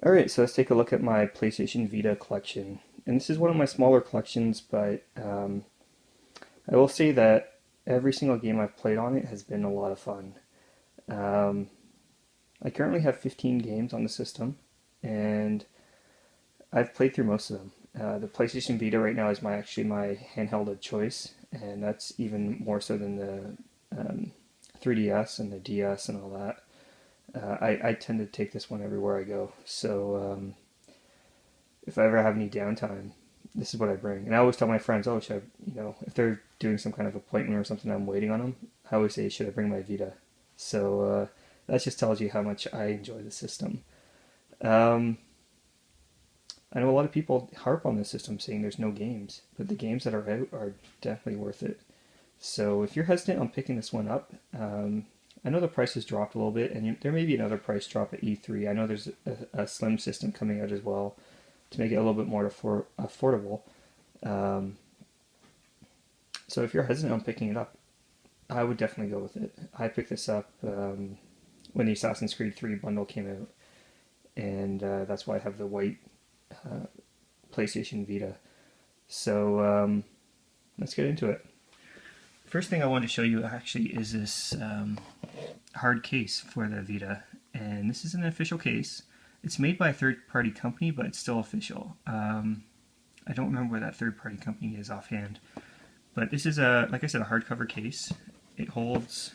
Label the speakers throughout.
Speaker 1: Alright, so let's take a look at my PlayStation Vita collection. And this is one of my smaller collections, but I will say that every single game I've played on it has been a lot of fun. Um, I currently have 15 games on the system, and I've played through most of them. The PlayStation Vita right now is actually my handheld of choice, and that's even more so than the 3DS and the DS and all that. I tend to take this one everywhere I go. So if I ever have any downtime, this is what I bring. And I always tell my friends, oh, should I, if they're doing some kind of appointment or something, I'm waiting on them. I always say, should I bring my Vita? So that just tells you how much I enjoy the system. Um, I know a lot of people harp on this system saying there's no games, but the games that are out are definitely worth it. So if you're hesitant on picking this one up, I know the price has dropped a little bit, and there may be another price drop at E3. I know there's a Slim system coming out as well to make it a little bit more affordable. Um, so if you're hesitant on picking it up, I would definitely go with it. I picked this up when the Assassin's Creed 3 bundle came out, and that's why I have the white uh, PlayStation Vita. So let's get into it. First thing I want to show you actually is this hard case for the Vita, and this is an official case. It's made by a third-party company, but it's still official. I don't remember where that third-party company is offhand, but this is like I said, a hardcover case. It holds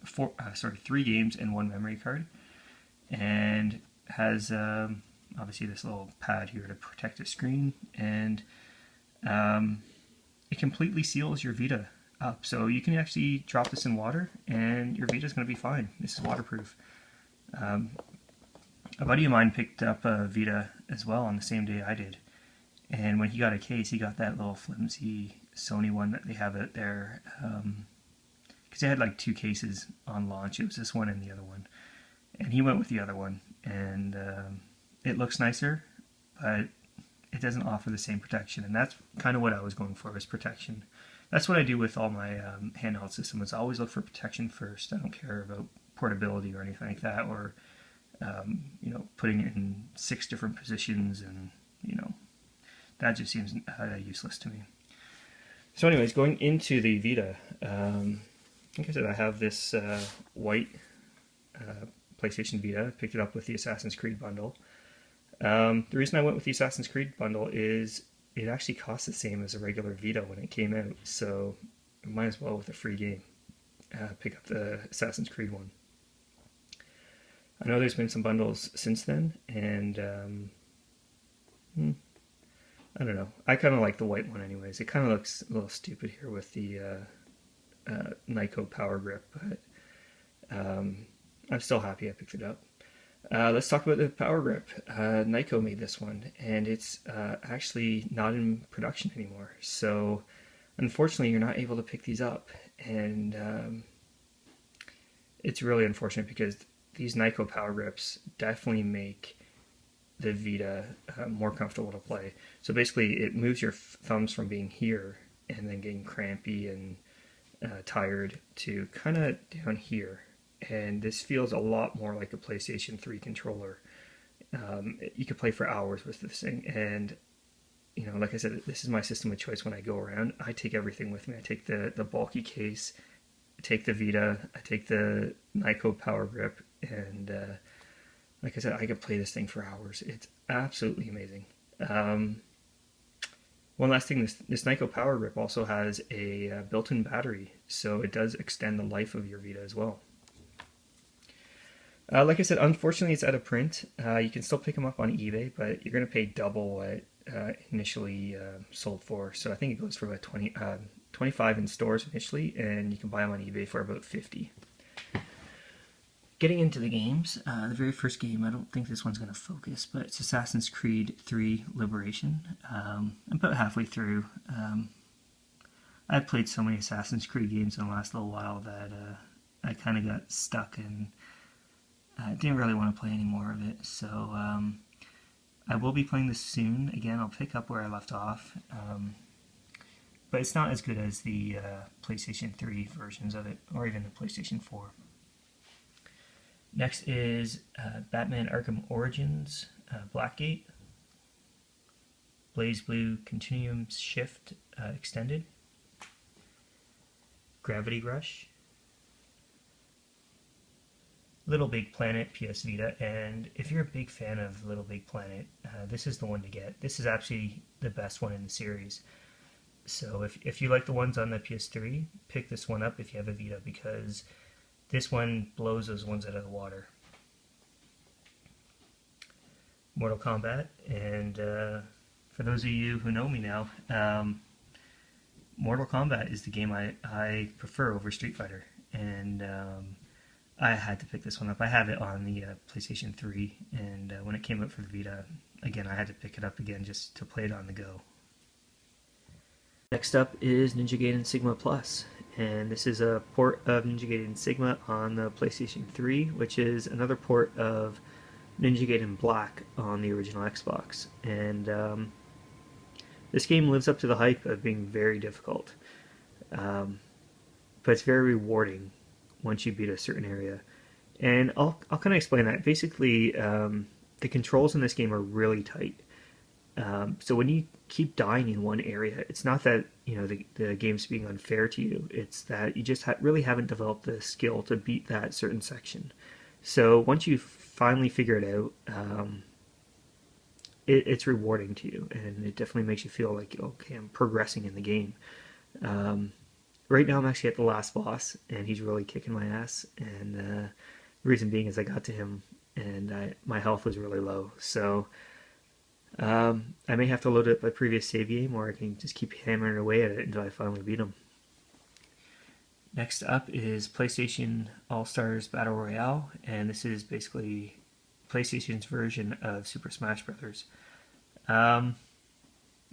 Speaker 1: three games and one memory card, and has obviously this little pad here to protect the screen, and it completely seals your Vita up. So you can actually drop this in water and your Vita is going to be fine. This is waterproof. A buddy of mine picked up a Vita as well on the same day I did. And when he got a case, he got that little flimsy Sony one that they have out there. Because they had like two cases on launch. It was this one and the other one. And he went with the other one. And it looks nicer, but it doesn't offer the same protection, and that's kind of what I was going for, was protection. That's what I do with all my handheld systems. I always look for protection first. I don't care about portability or anything like that, or putting it in 6 different positions, and that just seems useless to me. So anyways, going into the Vita, like I said, I have this white PlayStation Vita. I picked it up with the Assassin's Creed bundle. The reason I went with the Assassin's Creed bundle is it actually cost the same as a regular Vita when it came out, so I might as well, with a free game, pick up the Assassin's Creed one. I know there's been some bundles since then, and I don't know. I kind of like the white one anyways. It kind of looks a little stupid here with the Nyko Power Grip, but I'm still happy I picked it up. Let's talk about the Power Grip. Nyko made this one, and it's actually not in production anymore. So, unfortunately, you're not able to pick these up, and it's really unfortunate because these Nyko Power Grips definitely make the Vita more comfortable to play. So basically, it moves your thumbs from being here and then getting crampy and tired to kind of down here. And this feels a lot more like a PlayStation 3 controller. You could play for hours with this thing, and like I said, this is my system of choice when I go around. I take everything with me. I take the bulky case, I take the Vita, I take the Nyko Power Grip, and like I said, I could play this thing for hours. It's absolutely amazing. One last thing, this Nyko Power Grip also has a built-in battery, so it does extend the life of your Vita as well. Like I said, unfortunately it's out of print. You can still pick them up on eBay, but you're going to pay double what initially sold for. So I think it goes for about 25 in stores initially, and you can buy them on eBay for about 50. Getting into the games, the very first game, I don't think this one's going to focus, but it's Assassin's Creed 3 Liberation. I'm about halfway through. I've played so many Assassin's Creed games in the last little while that I kind of got stuck and I didn't really want to play any more of it, so I will be playing this soon. Again, I'll pick up where I left off, but it's not as good as the PlayStation 3 versions of it, or even the PlayStation 4. Next is Batman Arkham Origins, Blackgate, Blaze Blue Continuum Shift Extended, Gravity Rush, Little Big Planet PS Vita, and if you're a big fan of Little Big Planet, this is the one to get. This is actually the best one in the series. So if you like the ones on the PS3, pick this one up if you have a Vita, because this one blows those ones out of the water. Mortal Kombat, and for those of you who know me now, Mortal Kombat is the game I prefer over Street Fighter, and I had to pick this one up. I have it on the PlayStation 3, and when it came out for the Vita, again, I had to pick it up again just to play it on the go. Next up is Ninja Gaiden Sigma Plus, and this is a port of Ninja Gaiden Sigma on the PlayStation 3, which is another port of Ninja Gaiden Black on the original Xbox. And this game lives up to the hype of being very difficult, but it's very rewarding once you beat a certain area. And I'll kind of explain that. Basically, the controls in this game are really tight. So when you keep dying in one area, it's not that the game's being unfair to you. It's that you just really haven't developed the skill to beat that certain section. So once you finally figure it out, it's rewarding to you, and it definitely makes you feel like, okay, I'm progressing in the game. Right now I'm actually at the last boss, and he's really kicking my ass, and the reason being is I got to him and my health was really low. So I may have to load up my previous save game, or I can just keep hammering away at it until I finally beat him. Next up is PlayStation All-Stars Battle Royale, and this is basically PlayStation's version of Super Smash Bros.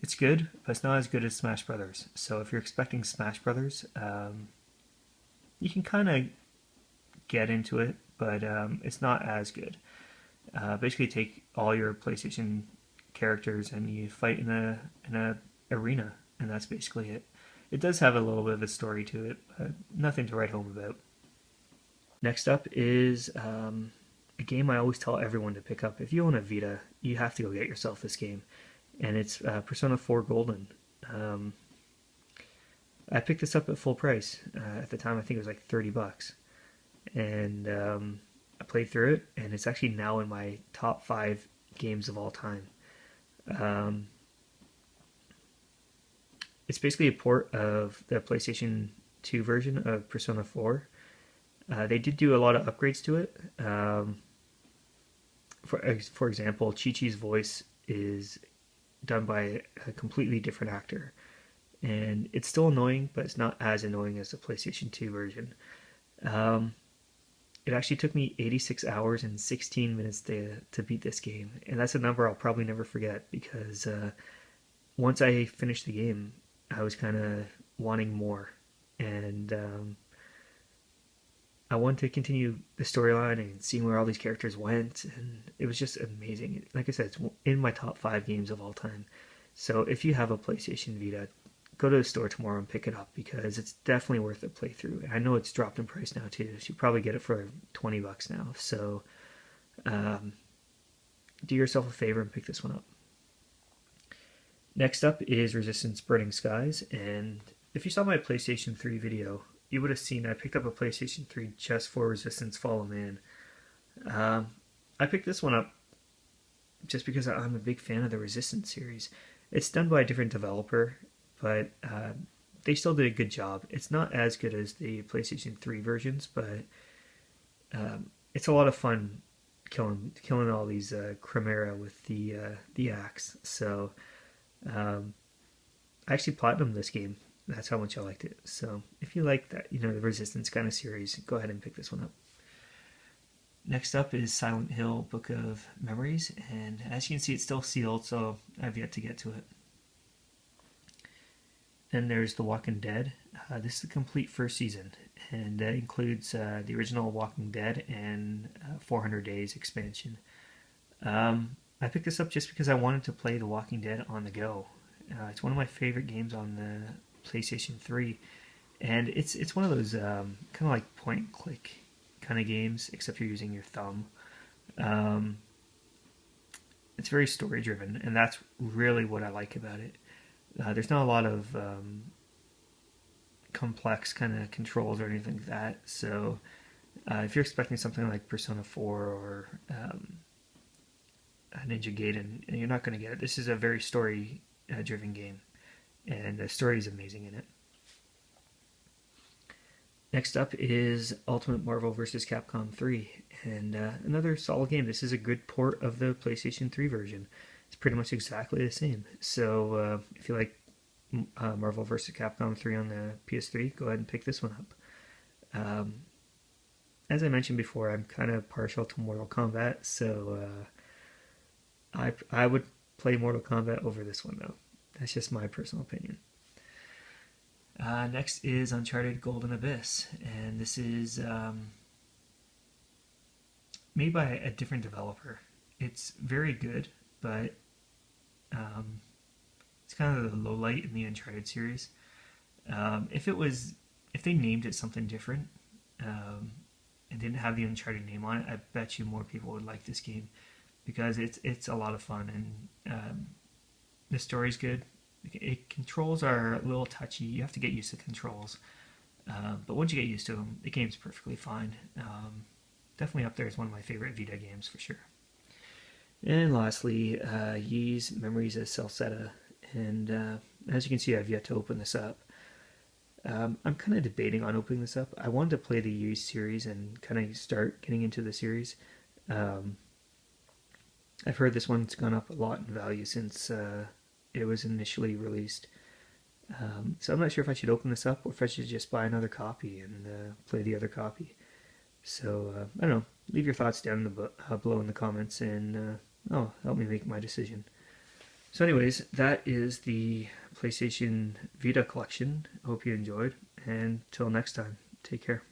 Speaker 1: It's good, but it's not as good as Smash Bros. So if you're expecting Smash Bros., you can kind of get into it, but it's not as good. Basically, take all your PlayStation characters and you fight in a arena, and that's basically it. It does have a little bit of a story to it, but nothing to write home about. Next up is a game I always tell everyone to pick up. If you own a Vita, you have to go get yourself this game, and it's Persona 4 Golden. I picked this up at full price. At the time, I think it was like $30, and I played through it, and it's actually now in my top 5 games of all time. It's basically a port of the PlayStation 2 version of Persona 4. They did do a lot of upgrades to it. For example, Chi-Chi's voice is done by a completely different actor. And it's still annoying, but it's not as annoying as the PlayStation 2 version. It actually took me 86 hours and 16 minutes to beat this game. And that's a number I'll probably never forget, because once I finished the game, I was kind of wanting more. And I wanted to continue the storyline and seeing where all these characters went. And it was just amazing. Like I said, it's in my top 5 games of all time. So if you have a PlayStation Vita, go to the store tomorrow and pick it up, because it's definitely worth a playthrough. And I know it's dropped in price now too, so you probably get it for $20 now. So do yourself a favor and pick this one up. Next up is Resistance Burning Skies, and if you saw my PlayStation 3 video, you would have seen I picked up a PlayStation 3 just for Resistance Fallen Man. I picked this one up just because I'm a big fan of the Resistance series. It's done by a different developer, but they still did a good job. It's not as good as the PlayStation 3 versions, but it's a lot of fun killing all these Chimera with the axe. So I actually platinumed this game. That's how much I liked it. So if you like that, the Resistance kind of series, go ahead and pick this one up. Next up is Silent Hill Book of Memories, and as you can see, it's still sealed, so I've yet to get to it. Then there's The Walking Dead. This is the complete first season, and that includes the original Walking Dead and 400 Days expansion. I picked this up just because I wanted to play The Walking Dead on the go. It's one of my favorite games on the PlayStation 3, and it's one of those kind of like point and click kind of games, except you're using your thumb. Um, it's very story driven, and that's really what I like about it. There's not a lot of complex kind of controls or anything like that. So if you're expecting something like Persona 4 or Ninja Gaiden, you're not going to get it. This is a very story driven game, and the story is amazing in it. Next up is Ultimate Marvel vs. Capcom 3, and another solid game. This is a good port of the PlayStation 3 version. It's pretty much exactly the same. So if you like Marvel vs. Capcom 3 on the PS3, go ahead and pick this one up. As I mentioned before, I'm kind of partial to Mortal Kombat, so I would play Mortal Kombat over this one, though. That's just my personal opinion. Next is Uncharted Golden Abyss, and this is made by a different developer. It's very good, but it's kind of the low light in the Uncharted series. If they named it something different and didn't have the Uncharted name on it, I bet you more people would like this game because it's a lot of fun and the story's good. Controls are a little touchy. You have to get used to controls. But once you get used to them, the game's perfectly fine. Definitely up there as one of my favorite Vita games for sure. And lastly, Ys Memories of Celceta. And as you can see, I've yet to open this up. I'm kind of debating on opening this up. I wanted to play the Ys series and kind of start getting into the series. I've heard this one's gone up a lot in value since it was initially released. So I'm not sure if I should open this up or if I should just buy another copy and play the other copy. So I don't know. Leave your thoughts down in the below in the comments and help me make my decision. So anyways, that is the PlayStation Vita collection. I hope you enjoyed, and till next time, take care.